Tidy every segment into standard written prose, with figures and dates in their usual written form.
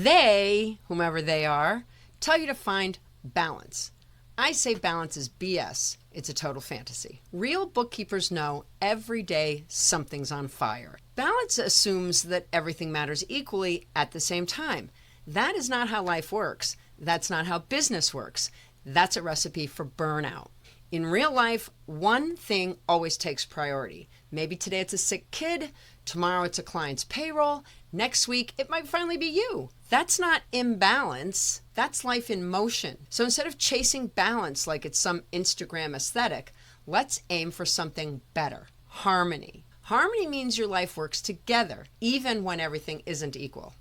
They, whomever they are, tell you to find balance. I say balance is BS. It's a total fantasy. Real bookkeepers know every day something's on fire. Balance assumes that everything matters equally at the same time. That is not how life works. That's not how business works. That's a recipe for burnout. In real life, one thing always takes priority. Maybe today it's a sick kid, tomorrow it's a client's payroll, next week it might finally be you. That's not imbalance, that's life in motion. So instead of chasing balance like it's some Instagram aesthetic, let's aim for something better, harmony. Harmony means your life works together, even when everything isn't equal.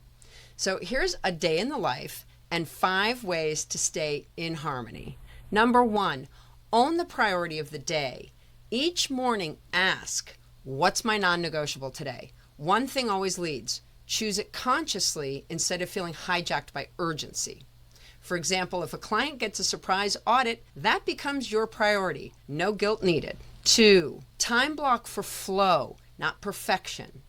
So here's a day in the life and 5 ways to stay in harmony. Number 1, own the priority of the day. Each morning, ask, what's my non-negotiable today? One thing always leads. Choose it consciously instead of feeling hijacked by urgency. For example, if a client gets a surprise audit, that becomes your priority. No guilt needed. 2, time block for flow, not perfection.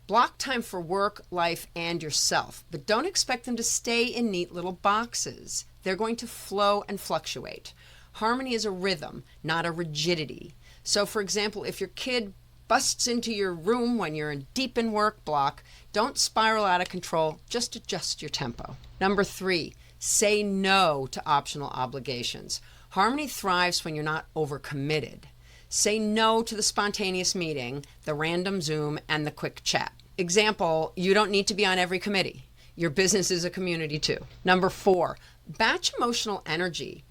Block time for work, life, and yourself, but don't expect them to stay in neat little boxes. They're going to flow and fluctuate. Harmony is a rhythm, not a rigidity. So for example, if your kid busts into your room when you're deep in work block, don't spiral out of control, just adjust your tempo. Number 3, say no to optional obligations. Harmony thrives when you're not overcommitted. Say no to the spontaneous meeting, the random Zoom, and the quick chat. Example, you don't need to be on every committee. Your business is a community too. Number 4, batch emotional energy.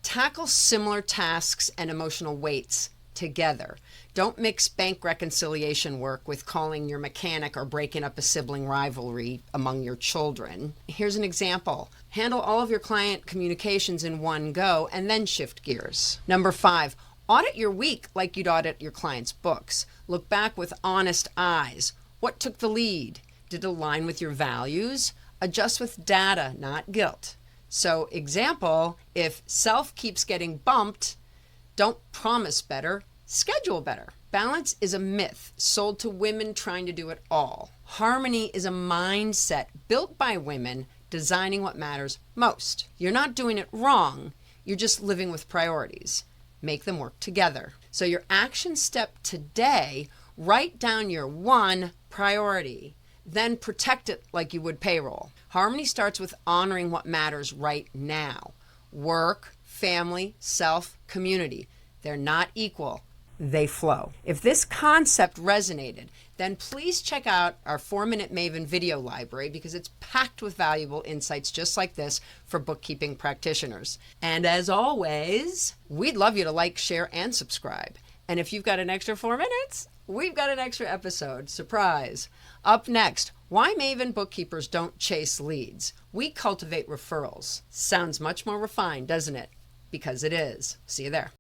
Tackle similar tasks and emotional weights together. Don't mix bank reconciliation work with calling your mechanic or breaking up a sibling rivalry among your children. Here's an example. Handle all of your client communications in one go and then shift gears. Number 5, audit your week like you'd audit your client's books. Look back with honest eyes. What took the lead? Did it align with your values? Adjust with data, not guilt. So example, if self keeps getting bumped, don't promise better, schedule better. Balance is a myth sold to women trying to do it all. Harmony is a mindset built by women designing what matters most. You're not doing it wrong, you're just living with priorities. Make them work together. So your action step today, write down your 1 priority. Then protect it like you would payroll. Harmony starts with honoring what matters right now. Work, family, self, community. They're not equal. They flow. If this concept resonated, then please check out our 4-Minute Maven video library because it's packed with valuable insights just like this for bookkeeping practitioners. And as always, we'd love you to like, share, and subscribe. And if you've got an extra 4 minutes, we've got an extra episode. Surprise. Up next, why Maven bookkeepers don't chase leads. We cultivate referrals. Sounds much more refined, doesn't it? Because it is. See you there.